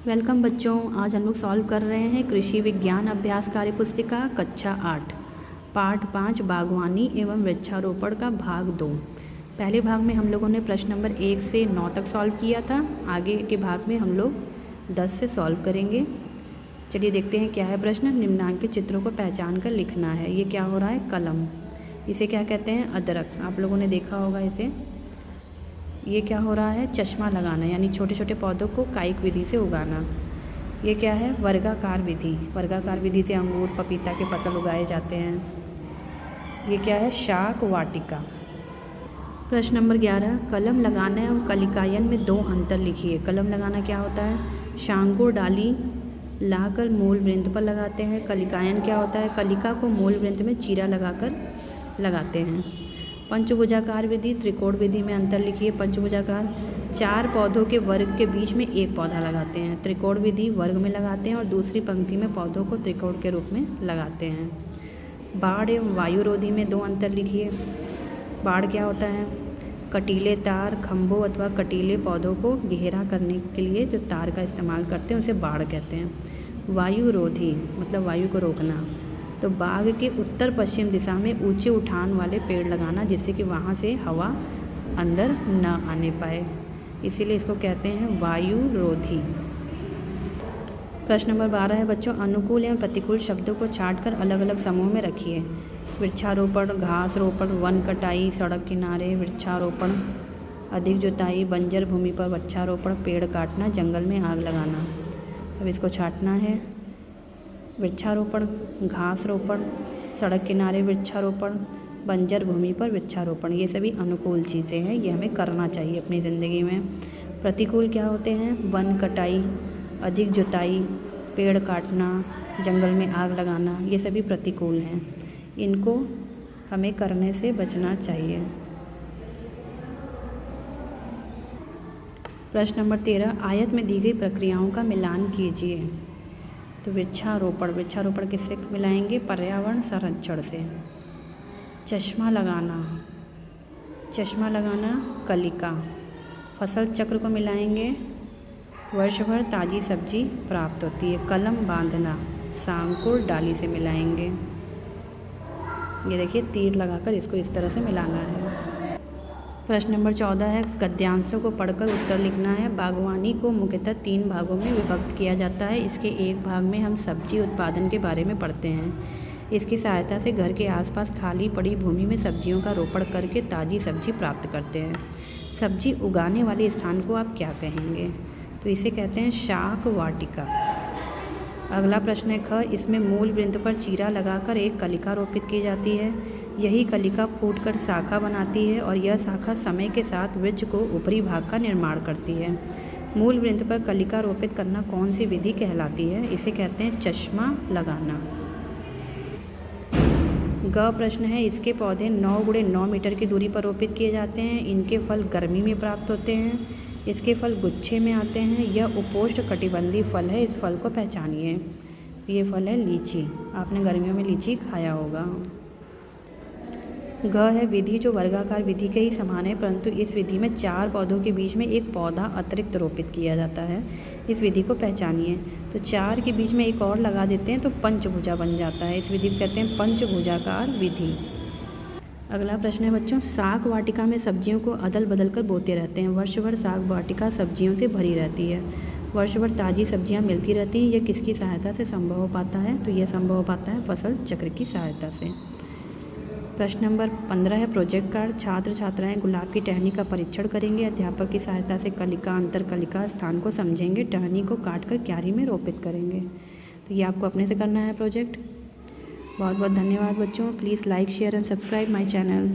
Welcome बच्चों। आज हम लोग सॉल्व कर रहे हैं कृषि विज्ञान अभ्यास कार्य पुस्तिका कक्षा 8 पाठ 5 बागवानी एवं वृक्षारोपण का भाग 2। पहले भाग में हम लोगों ने प्रश्न नंबर 1 से 9 तक सॉल्व किया था। आगे के भाग में हम लोग 10 से सॉल्व करेंगे। चलिए देखते हैं क्या है प्रश्न। निम्नांकित चित्रों को पहचान कर लिखना है। ये क्या हो रहा है? कलम। इसे क्या कहते हैं? अदरक। आप लोगों ने देखा होगा इसे। ये क्या हो रहा है? चश्मा लगाना, यानी छोटे छोटे पौधों को कायिक विधि से उगाना। ये क्या है? वर्गाकार विधि। वर्गाकार विधि से अंगूर पपीता के फसल उगाए जाते हैं। ये क्या है? शाक वाटिका। प्रश्न नंबर 11, कलम लगाना एवं कलिकायन में 2 अंतर लिखिए। कलम लगाना क्या होता है? शांकुर डाली लाकर मूल वृंत पर लगाते हैं। कलिकायन क्या होता है? कलिका को मूल वृंत में चीरा लगाकर लगाते हैं। पंचभुजाकार विधि त्रिकोण विधि में अंतर लिखिए। पंचभुजाकार 4 पौधों के वर्ग के बीच में एक पौधा लगाते हैं। त्रिकोण विधि वर्ग में लगाते हैं और दूसरी पंक्ति में पौधों को त्रिकोण के रूप में लगाते हैं। बाढ़ एवं वायुरोधी में 2 अंतर लिखिए। बाढ़ क्या होता है? कटीले तार खंभों अथवा कटीले पौधों को घेरा करने के लिए जो तार का इस्तेमाल करते हैं उसे बाढ़ कहते हैं। वायुरोधी मतलब वायु को रोकना। तो बाग के उत्तर पश्चिम दिशा में ऊंचे उठान वाले पेड़ लगाना, जिससे कि वहाँ से हवा अंदर न आने पाए, इसीलिए इसको कहते हैं वायुरोधी। प्रश्न नंबर 12 है बच्चों, अनुकूल एवं प्रतिकूल शब्दों को छांटकर अलग अलग समूह में रखिए। वृक्षारोपण, घास रोपण, वन कटाई, सड़क किनारे वृक्षारोपण, अधिक जुताई, बंजर भूमि पर वृक्षारोपण, पेड़ काटना, जंगल में आग लगाना। अब इसको छांटना है। वृक्षारोपण, घास रोपण, सड़क किनारे वृक्षारोपण, बंजर भूमि पर वृक्षारोपण, ये सभी अनुकूल चीज़ें हैं, ये हमें करना चाहिए अपनी ज़िंदगी में। प्रतिकूल क्या होते हैं? वन कटाई, अधिक जुताई, पेड़ काटना, जंगल में आग लगाना, ये सभी प्रतिकूल हैं। इनको हमें करने से बचना चाहिए। प्रश्न नंबर 13, आयत में दी गई प्रक्रियाओं का मिलान कीजिए। तो वृक्षारोपण किससे मिलाएंगे? पर्यावरण संरक्षण से। चश्मा लगाना कलिका। फसल चक्र को मिलाएंगे, वर्ष भर ताज़ी सब्जी प्राप्त होती है। कलम बांधना सांकुर डाली से मिलाएंगे। ये देखिए तीर लगाकर इसको इस तरह से मिलाना है। प्रश्न नंबर 14 है, गद्यांशों को पढ़कर उत्तर लिखना है। बागवानी को मुख्यतः 3 भागों में विभक्त किया जाता है। इसके एक भाग में हम सब्जी उत्पादन के बारे में पढ़ते हैं। इसकी सहायता से घर के आसपास खाली पड़ी भूमि में सब्जियों का रोपण करके ताज़ी सब्जी प्राप्त करते हैं। सब्जी उगाने वाले स्थान को आप क्या कहेंगे? तो इसे कहते हैं शाक वाटिका। अगला प्रश्न है ख, इसमें मूल वृंत पर चीरा लगाकर एक कलिका रोपित की जाती है। यही कलिका फूटकर शाखा बनाती है और यह शाखा समय के साथ वृक्ष को ऊपरी भाग का निर्माण करती है। मूल वृंत पर कलिका रोपित करना कौन सी विधि कहलाती है? इसे कहते हैं चश्मा लगाना। ग प्रश्न है, इसके पौधे 9 × 9 मीटर की दूरी पर रोपित किए जाते हैं। इनके फल गर्मी में प्राप्त होते हैं। इसके फल गुच्छे में आते हैं। यह उपोष्ण कटिबंधीय फल है। इस फल को पहचानिए। ये फल है लीची। आपने गर्मियों में लीची खाया होगा। घ है, विधि जो वर्गाकार विधि के ही समान है, परंतु इस विधि में 4 पौधों के बीच में एक पौधा अतिरिक्त रोपित किया जाता है। इस विधि को पहचानिए। तो 4 के बीच में एक और लगा देते हैं तो पंचभुजा बन जाता है। इस विधि को कहते हैं पंचभुजाकार विधि। अगला प्रश्न है बच्चों, साग वाटिका में सब्जियों को अदल बदल कर बोते रहते हैं। वर्ष भर साग वाटिका सब्जियों से भरी रहती है। वर्ष भर ताज़ी सब्जियां मिलती रहती हैं। यह किसकी सहायता से संभव हो पाता है? तो यह संभव हो पाता है फसल चक्र की सहायता से। प्रश्न नंबर 15 है, प्रोजेक्ट कार्ड। छात्र छात्राएं गुलाब की टहनी का परीक्षण करेंगे। अध्यापक की सहायता से कलिका अंतर कलिका स्थान को समझेंगे। टहनी को काटकर क्यारी में रोपित करेंगे। तो ये आपको अपने से करना है प्रोजेक्ट। बहुत बहुत धन्यवाद बच्चों। Please like share and subscribe my channel.